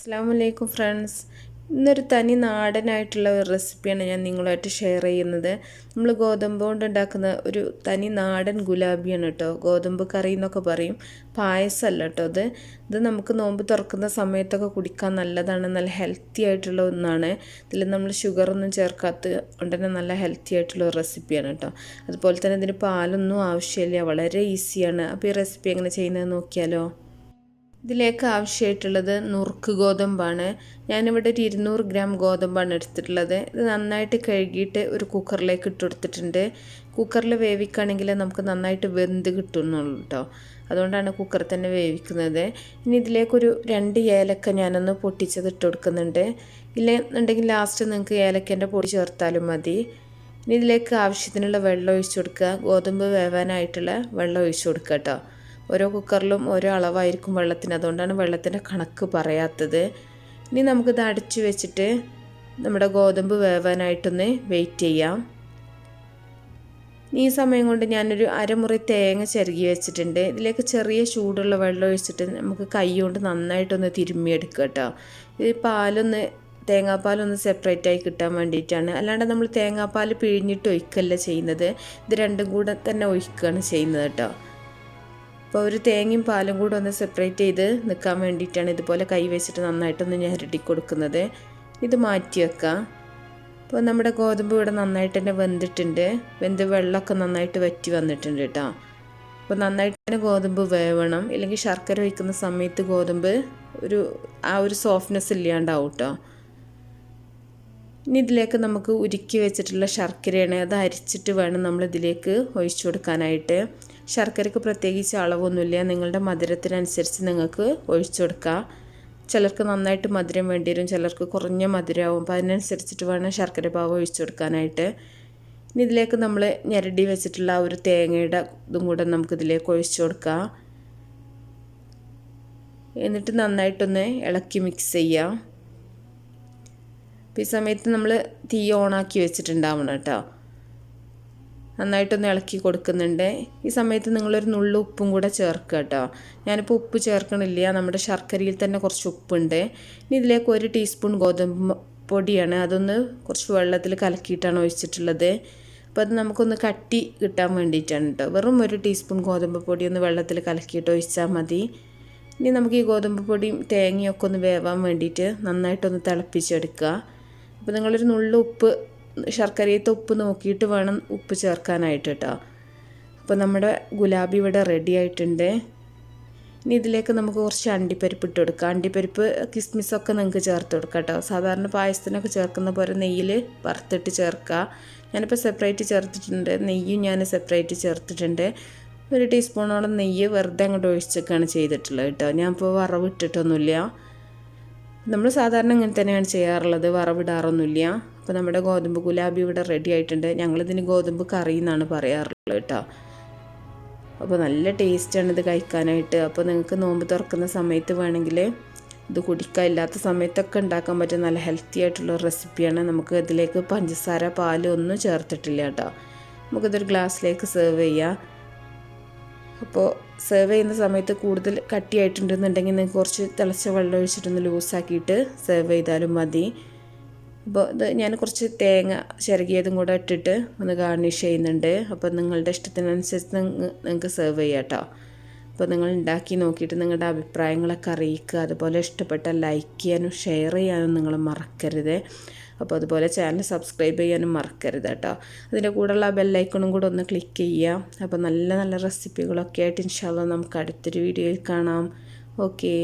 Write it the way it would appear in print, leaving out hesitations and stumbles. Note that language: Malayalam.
അസ്സലാമു ഫ്രണ്ട്സ്. ഇന്നൊരു തനി നാടനായിട്ടുള്ള ഒരു റെസിപ്പിയാണ് ഞാൻ നിങ്ങളുമായിട്ട് ഷെയർ ചെയ്യുന്നത്. നമ്മൾ ഗോതമ്പ് കൊണ്ട് ഉണ്ടാക്കുന്ന ഒരു തനി നാടൻ ഗുലാബിയാണ് കേട്ടോ. ഗോതമ്പ് കറി എന്നൊക്കെ പറയും, പായസമല്ല കേട്ടോ ഇത് നമുക്ക് നോമ്പ് തുറക്കുന്ന സമയത്തൊക്കെ കുടിക്കാൻ നല്ലതാണ്. നല്ല ഹെൽത്തി ആയിട്ടുള്ള ഒന്നാണ്. ഇതിൽ നമ്മൾ ഷുഗറൊന്നും ചേർക്കാത്ത കൊണ്ട് തന്നെ നല്ല ഹെൽത്തി ആയിട്ടുള്ള ഒരു റെസിപ്പിയാണ് കേട്ടോ. അതുപോലെ തന്നെ ഇതിന് പാലൊന്നും ആവശ്യമില്ല, വളരെ ഈസിയാണ്. അപ്പോൾ ഈ റെസിപ്പി എങ്ങനെ ചെയ്യുന്നത് നോക്കിയാലോ. ഇതിലേക്ക് ആവശ്യമായിട്ടുള്ളത് നുറുക്ക് ഗോതമ്പാണ്. ഞാനിവിടെ ഒരു 200 ഗ്രാം ഗോതമ്പാണ് എടുത്തിട്ടുള്ളത്. ഇത് നന്നായിട്ട് കഴുകിയിട്ട് ഒരു കുക്കറിലേക്ക് ഇട്ട് കൊടുത്തിട്ടുണ്ട്. കുക്കറിൽ വേവിക്കുകയാണെങ്കിൽ നമുക്ക് നന്നായിട്ട് വെന്ത് കിട്ടുന്നുള്ളൂ കേട്ടോ. അതുകൊണ്ടാണ് കുക്കറിൽ തന്നെ വേവിക്കുന്നത്. ഇനി ഇതിലേക്കൊരു 2 ഏലക്ക ഞാനൊന്ന് പൊട്ടിച്ചത് ഇട്ട് കൊടുക്കുന്നുണ്ട്. ഇല്ലെന്നുണ്ടെങ്കിൽ ലാസ്റ്റ് നിങ്ങൾക്ക് ഏലക്കൻ്റെ പൊടി ചേർത്താലും മതി. ഇനി ഇതിലേക്ക് ആവശ്യത്തിനുള്ള വെള്ളം ഒഴിച്ചു കൊടുക്കുക. ഗോതമ്പ് വേവാനായിട്ടുള്ള വെള്ളം ഒഴിച്ചു കൊടുക്കുക കേട്ടോ. ഓരോ കുക്കറിലും ഓരോ അളവായിരിക്കും വെള്ളത്തിന്, അതുകൊണ്ടാണ് വെള്ളത്തിൻ്റെ കണക്ക് പറയാത്തത്. ഇനി നമുക്കിത് അടച്ചു വെച്ചിട്ട് നമ്മുടെ ഗോതമ്പ് വേവാനായിട്ടൊന്ന് വെയിറ്റ് ചെയ്യാം. ഈ സമയം കൊണ്ട് ഞാനൊരു അരമുറി തേങ്ങ ചിരകി വെച്ചിട്ടുണ്ട്. ഇതിലേക്ക് ചെറിയ ചൂടുള്ള വെള്ളം ഒഴിച്ചിട്ട് നമുക്ക് കൈ കൊണ്ട് നന്നായിട്ടൊന്ന് തിരുമ്മിയെടുക്കുക കേട്ടോ. ഇത് തേങ്ങാപ്പാലൊന്ന് സെപ്പറേറ്റ് ആയി കിട്ടാൻ വേണ്ടിയിട്ടാണ്. അല്ലാണ്ട് നമ്മൾ തേങ്ങാപ്പാൽ പിഴിഞ്ഞിട്ട് ഒഴിക്കല്ല ചെയ്യുന്നത്, ഇത് രണ്ടും കൂടെ തന്നെ ഒഴിക്കുകയാണ് ചെയ്യുന്നത് കേട്ടോ. അപ്പോൾ ഒരു തേങ്ങയും പാലും കൂടെ ഒന്ന് സെപ്പറേറ്റ് ചെയ്ത് നിൽക്കാൻ വേണ്ടിയിട്ടാണ് ഇതുപോലെ കൈ വെച്ചിട്ട് നന്നായിട്ടൊന്ന് ഞെരടി കൊടുക്കുന്നത്. ഇത് മാറ്റി വെക്കാം. അപ്പോൾ നമ്മുടെ ഗോതമ്പ് ഇവിടെ നന്നായിട്ട് തന്നെ വെന്തിട്ടുണ്ട്. വെള്ളമൊക്കെ നന്നായിട്ട് വറ്റി വന്നിട്ടുണ്ട് കേട്ടോ. അപ്പോൾ നന്നായിട്ട് തന്നെ ഗോതമ്പ് വേവണം, ഇല്ലെങ്കിൽ ശർക്കര ഒഴിക്കുന്ന സമയത്ത് ഗോതമ്പ് ആ ഒരു സോഫ്റ്റ്നെസ് ഇല്ലാണ്ടാവും കേട്ടോ. ഇനി ഇതിലേക്ക് നമുക്ക് ഉരുക്കി വെച്ചിട്ടുള്ള ശർക്കരയാണ്, അത് അരിച്ചിട്ട് വേണം നമ്മൾ ഇതിലേക്ക് ഒഴിച്ചു കൊടുക്കാനായിട്ട്. ശർക്കരയ്ക്ക് പ്രത്യേകിച്ച് അളവൊന്നുമില്ല, നിങ്ങളുടെ മധുരത്തിനനുസരിച്ച് നിങ്ങൾക്ക് ഒഴിച്ചു കൊടുക്കാം. ചിലർക്ക് നന്നായിട്ട് മധുരം വേണ്ടി വരും, ചിലർക്ക് കുറഞ്ഞ മധുരമാവും. അപ്പോൾ അതിനനുസരിച്ചിട്ട് വേണം ശർക്കര പാവ് ഒഴിച്ചു കൊടുക്കാനായിട്ട്. ഇനി ഇതിലേക്ക് നമ്മൾ ഞെരടി വെച്ചിട്ടുള്ള ആ ഒരു തേങ്ങയുടെ ഇതും കൂടെ നമുക്കിതിലേക്ക് ഒഴിച്ചു കൊടുക്കാം. എന്നിട്ട് നന്നായിട്ടൊന്ന് ഇളക്കി മിക്സ് ചെയ്യാം. ഈ സമയത്ത് നമ്മൾ തീ ഓണാക്കി വെച്ചിട്ടുണ്ടാവണം കേട്ടോ. നന്നായിട്ടൊന്ന് ഇളക്കി കൊടുക്കുന്നുണ്ട്. ഈ സമയത്ത് നിങ്ങളൊരു നുള്ളു ഉപ്പും കൂടെ ചേർക്കുക കേട്ടോ. ഞാനിപ്പോൾ ഉപ്പ് ചേർക്കണില്ല, നമ്മുടെ ശർക്കരയിൽ തന്നെ കുറച്ച് ഉപ്പുണ്ട്. ഇനി ഇതിലേക്ക് 1 ടീസ്പൂൺ ഗോതമ്പ് പൊടിയാണ്, അതൊന്ന് കുറച്ച് വെള്ളത്തിൽ കലക്കിയിട്ടാണ് ഒഴിച്ചിട്ടുള്ളത്. അപ്പോൾ അത് നമുക്കൊന്ന് കട്ടി കിട്ടാൻ വേണ്ടിയിട്ടാണ് കേട്ടോ. വെറും 1 ടീസ്പൂൺ ഗോതമ്പ് പൊടി ഒന്ന് വെള്ളത്തിൽ കലക്കിയിട്ട് ഒഴിച്ചാൽ മതി. ഇനി നമുക്ക് ഈ ഗോതമ്പ് പൊടിയും തേങ്ങയൊക്കെ ഒന്ന് വേവാൻ വേണ്ടിയിട്ട് നന്നായിട്ടൊന്ന് തിളപ്പിച്ചെടുക്കുക. അപ്പോൾ നിങ്ങളൊരു നുള്ളു ഉപ്പ്, ശർക്കരയത്തെ ഉപ്പ് നോക്കിയിട്ട് വേണം ഉപ്പ് ചേർക്കാനായിട്ട് കേട്ടോ. അപ്പോൾ നമ്മുടെ ഗുലാബി ഇവിടെ റെഡി ആയിട്ടുണ്ട്. ഇനി ഇതിലേക്ക് നമുക്ക് കുറച്ച് അണ്ടിപ്പരിപ്പ് ഇട്ട് കൊടുക്കാം. അണ്ടിപ്പരിപ്പ് കിസ്മിസൊക്കെ നിങ്ങൾക്ക് ചേർത്ത് കൊടുക്കാം കേട്ടോ. സാധാരണ പായസത്തിനൊക്കെ ചേർക്കുന്ന പോലെ നെയ്യിൽ വറുത്തിട്ട് ചേർക്കുക. ഞാനിപ്പോൾ സെപ്പറേറ്റ് ചേർത്തിട്ടുണ്ട്, നെയ്യും ഞാൻ സെപ്പറേറ്റ് ചേർത്തിട്ടുണ്ട്. 1 ടീസ്പൂണോളം നെയ്യ് വെറുതെ അങ്ങോട്ട് ഒഴിച്ചൊക്കെയാണ് ചെയ്തിട്ടുള്ളത് കേട്ടോ. ഞാനിപ്പോൾ വറവിട്ടിട്ടൊന്നുമില്ല. നമ്മൾ സാധാരണ ഇങ്ങനെ തന്നെയാണ് ചെയ്യാറുള്ളത്, വറവിടാറൊന്നുമില്ല. അപ്പോൾ നമ്മുടെ ഗോതമ്പ് ഗുലാബി ഇവിടെ റെഡി ആയിട്ടുണ്ട്. ഞങ്ങളിതിന് ഗോതമ്പ് കറി എന്നാണ് പറയാറുള്ളത് കേട്ടോ. അപ്പോൾ നല്ല ടേസ്റ്റാണ് ഇത് കഴിക്കാനായിട്ട്. അപ്പോൾ നിങ്ങൾക്ക് നോമ്പ് തുറക്കുന്ന സമയത്ത് വേണമെങ്കിൽ ഇത് കുടിക്കാൻ, ഇല്ലാത്ത സമയത്തൊക്കെ ഉണ്ടാക്കാൻ പറ്റുന്ന നല്ല ഹെൽത്തി ആയിട്ടുള്ള റെസിപ്പിയാണ്. നമുക്ക് ഇതിലേക്ക് പഞ്ചസാര, പാല് ഒന്നും ചേർത്തിട്ടില്ല കേട്ടോ. നമുക്കിതൊരു ഗ്ലാസ്സിലേക്ക് സെർവ് ചെയ്യാം. അപ്പോൾ സെർവ് ചെയ്യുന്ന സമയത്ത് കൂടുതൽ കട്ടിയായിട്ടുണ്ടെന്നുണ്ടെങ്കിൽ നിങ്ങൾക്ക് കുറച്ച് തിളച്ച വെള്ളം ഒഴിച്ചിട്ടൊന്ന് ലൂസാക്കിയിട്ട് സെർവ് ചെയ്താലും മതി. അപ്പോൾ ഇത് ഞാൻ കുറച്ച് തേങ്ങ ചിരകിയതും കൂടെ ഇട്ടിട്ട് ഒന്ന് ഗാർണിഷ് ചെയ്യുന്നുണ്ട്. അപ്പോൾ നിങ്ങളുടെ ഇഷ്ടത്തിനനുസരിച്ച് നിങ്ങൾക്ക് സെർവ് ചെയ്യാം കേട്ടോ. അപ്പോൾ നിങ്ങൾ ഉണ്ടാക്കി നോക്കിയിട്ട് നിങ്ങളുടെ അഭിപ്രായങ്ങളൊക്കെ അറിയിക്കുക. അതുപോലെ ഇഷ്ടപ്പെട്ടാൽ ലൈക്ക് ചെയ്യാനും ഷെയർ ചെയ്യാനും നിങ്ങൾ മറക്കരുത്. അപ്പോൾ അതുപോലെ ചാനൽ സബ്സ്ക്രൈബ് ചെയ്യാനും മറക്കരുത് കേട്ടോ. അതിൻ്റെ കൂടെയുള്ള ബെല്ലൈക്കണും കൂടെ ഒന്ന് ക്ലിക്ക് ചെയ്യുക. അപ്പോൾ നല്ല നല്ല റെസിപ്പികളൊക്കെ ആയിട്ട് ഇൻഷാ അല്ലാഹ് നമുക്ക് അടുത്തൊരു വീഡിയോയിൽ കാണാം. ഓക്കേ.